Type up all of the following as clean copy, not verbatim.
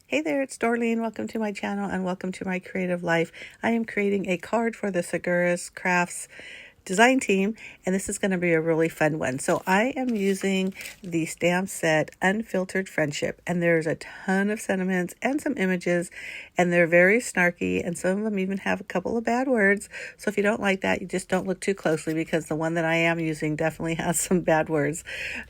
Hey there, it's Dorleen. Welcome to my channel and welcome to my creative life. I am creating a card for the Seguras Crafts design team, and this is going to be a really fun one. So I am using the stamp set Unfiltered Friendship, and there's a ton of sentiments and some images, and they're very snarky, and some of them even have a couple of bad words. So if you don't like that, you just don't look too closely, because the one that I am using definitely has some bad words.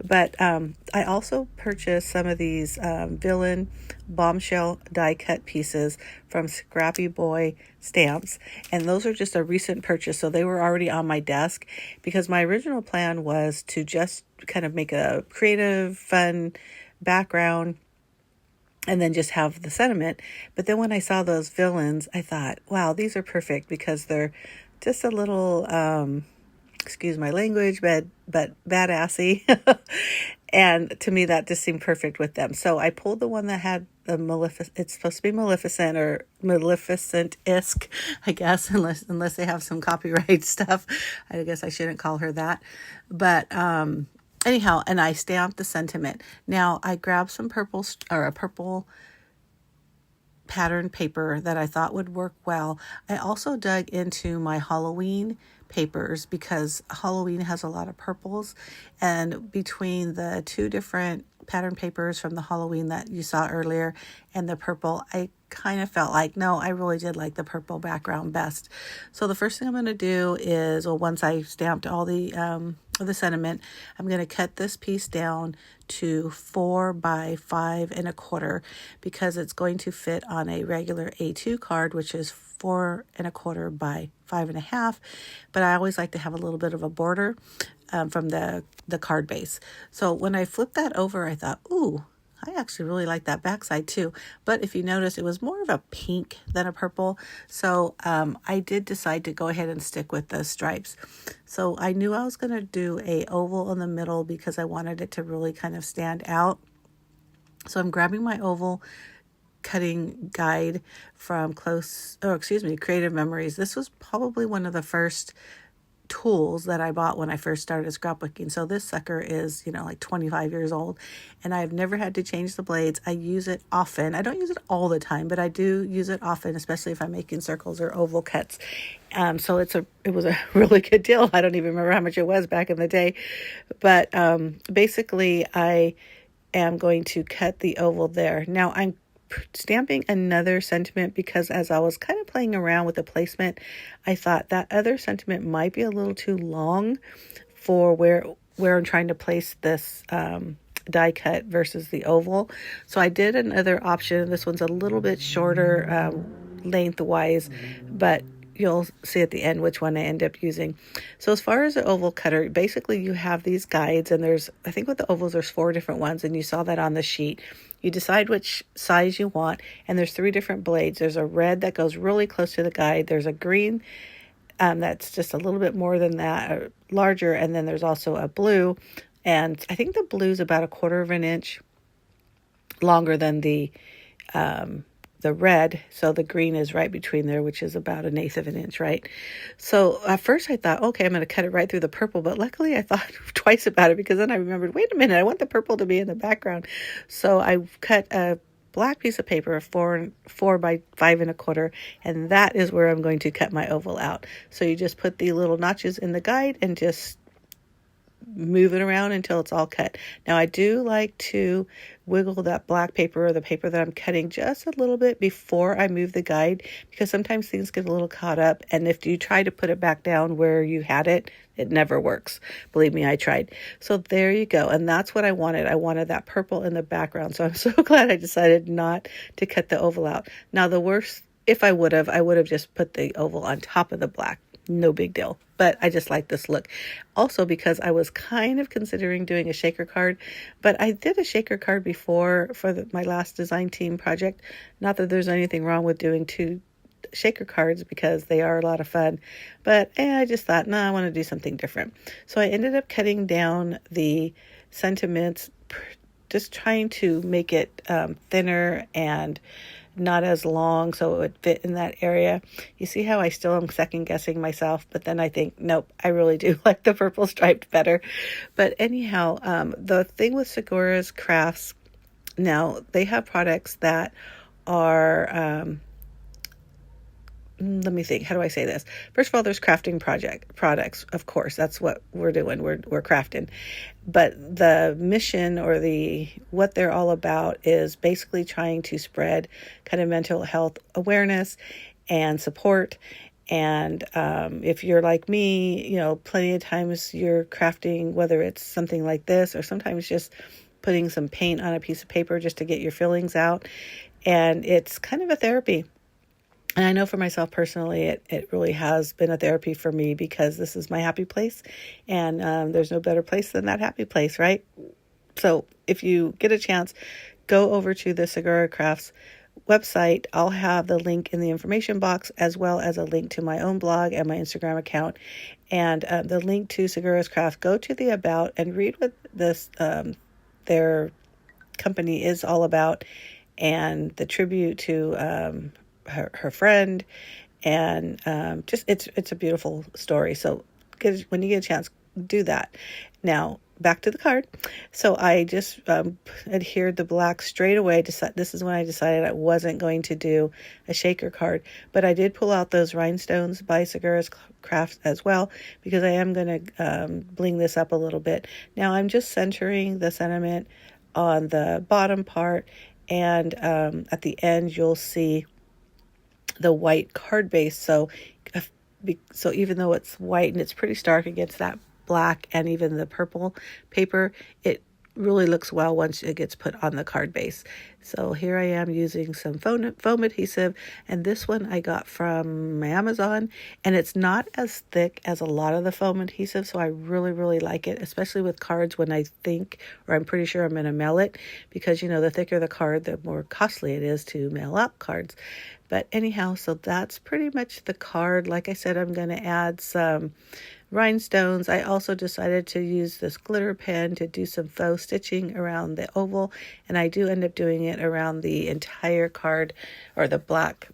But I also purchased some of these villain bombshell die cut pieces from Scrappy Boy Stamps, and those are just a recent purchase, so they were already on my desk, because my original plan was to just kind of make a creative, fun background and then just have the sentiment. But then when I saw those villains, I thought, wow, these are perfect, because they're just a little excuse my language, but badassy. And to me, that just seemed perfect with them. So I pulled the one that had the it's supposed to be Maleficent or Maleficent-esque, I guess, unless they have some copyright stuff. I guess I shouldn't call her that. But anyhow, and I stamped the sentiment. Now I grabbed some a purple pattern paper that I thought would work well. I also dug into my Halloween papers, because Halloween has a lot of purples, and between the two different pattern papers from the Halloween that you saw earlier and the purple, I kind of felt like, no, I really did like the purple background best. So the first thing I'm going to do is, well, once I stamped all the sentiment, I'm going to cut this piece down to 4 by 5 1/4, because it's going to fit on a regular A2 card, which is 4 1/4 by 5 1/2. But I always like to have a little bit of a border from the card base. So when I flipped that over, I thought, ooh, I actually really like that backside too. But if you notice, it was more of a pink than a purple. So I did decide to go ahead and stick with the stripes. So I knew I was going to do a oval in the middle, because I wanted it to really kind of stand out. So I'm grabbing my oval cutting guide from Creative Memories. This was probably one of the first tools that I bought when I first started scrapbooking. So this sucker is, like 25 years old, and I've never had to change the blades. I use it often. I don't use it all the time, but I do use it often, especially if I'm making circles or oval cuts. So it was a really good deal. I don't even remember how much it was back in the day, but basically I am going to cut the oval there. Now I'm stamping another sentiment, because as I was kind of playing around with the placement, I thought that other sentiment might be a little too long for where I'm trying to place this die cut versus the oval. So I did another option. This one's a little bit shorter lengthwise, but you'll see at the end which one I end up using. So as far as the oval cutter, basically you have these guides, and I think with the ovals, there's 4 different ones, and you saw that on the sheet. You decide which size you want, and there's 3 different blades. There's a red that goes really close to the guide. There's a green that's just a little bit more than that, larger, and then there's also a blue, and I think the blue is about 1/4 inch longer than the red, so the green is right between there, which is about 1/8 inch, right? So at first I thought, okay, I'm going to cut it right through the purple, but luckily I thought twice about it, because then I remembered, wait a minute, I want the purple to be in the background. So I cut a black piece of paper, 4 by 5 1/4, and that is where I'm going to cut my oval out. So you just put the little notches in the guide and just move it around until it's all cut. Now I do like to wiggle that black paper, or the paper that I'm cutting, just a little bit before I move the guide, because sometimes things get a little caught up, and if you try to put it back down where you had it, it never works. Believe me, I tried. So there you go. And that's what I wanted. I wanted that purple in the background. So I'm so glad I decided not to cut the oval out. Now the worst, if I would have just put the oval on top of the black. No big deal, but I just like this look. Also, because I was kind of considering doing a shaker card, but I did a shaker card before for my last design team project. Not that there's anything wrong with doing 2 shaker cards, because they are a lot of fun, but I just thought, no, I want to do something different. So I ended up cutting down the sentiments, just trying to make it thinner and not as long, so it would fit in that area. You see how I still am second guessing myself, but then I think, nope, I really do like the purple striped better. But anyhow, the thing with Seguras Crafts, now they have products that are, let me think, how do I say this? First of all, there's crafting products. Of course, that's what we're doing. We're crafting. But the mission or what they're all about is basically trying to spread kind of mental health awareness and support. And if you're like me, plenty of times you're crafting, whether it's something like this or sometimes just putting some paint on a piece of paper just to get your feelings out. And it's kind of a therapy. And I know for myself personally, it really has been a therapy for me because this is my happy place. And there's no better place than that happy place, right? So if you get a chance, go over to the Seguras Crafts website. I'll have the link in the information box, as well as a link to my own blog and my Instagram account. And the link to Seguras Crafts, go to the About and read what this their company is all about, and the tribute to her friend, and just it's a beautiful story. So when you get a chance, do that. Now back to the card. So I just adhered the black straight away. This is when I decided I wasn't going to do a shaker card, but I did pull out those rhinestones by Seguras Crafts as well, because I am going to bling this up a little bit. Now I'm just centering the sentiment on the bottom part, and at the end you'll see the white card base. So even though it's white and it's pretty stark against that black and even the purple paper, it really looks well once it gets put on the card base. So here I am using some foam adhesive, and this one I got from Amazon, and it's not as thick as a lot of the foam adhesive, so I really, really like it, especially with cards when I think, or I'm pretty sure I'm going to mail it, because the thicker the card, the more costly it is to mail out cards. But anyhow, so that's pretty much the card. Like I said, I'm going to add some rhinestones. I also decided to use this glitter pen to do some faux stitching around the oval, and I do end up doing it around the entire card, or the black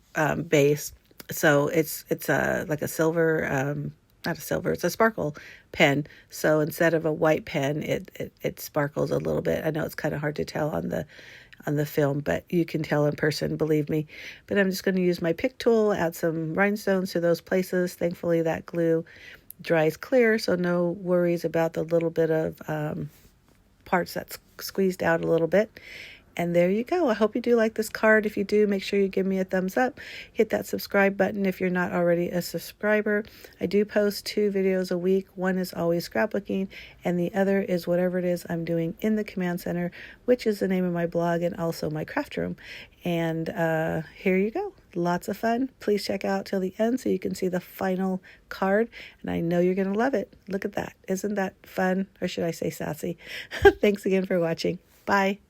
base. So it's like a silver, not a silver, it's a sparkle pen. So instead of a white pen, it sparkles a little bit. I know it's kind of hard to tell on the film, but you can tell in person, believe me. But I'm just going to use my pick tool, add some rhinestones to those places. Thankfully that glue dries clear, so no worries about the little bit of parts that's squeezed out a little bit. And there you go. I hope you do like this card. If you do, make sure you give me a thumbs up. Hit that subscribe button if you're not already a subscriber. I do post 2 videos a week. One is always scrapbooking, and the other is whatever it is I'm doing in the command center, which is the name of my blog and also my craft room. And here you go. Lots of fun. Please check out till the end so you can see the final card, and I know you're going to love it. Look at that. Isn't that fun? Or should I say sassy? Thanks again for watching. Bye.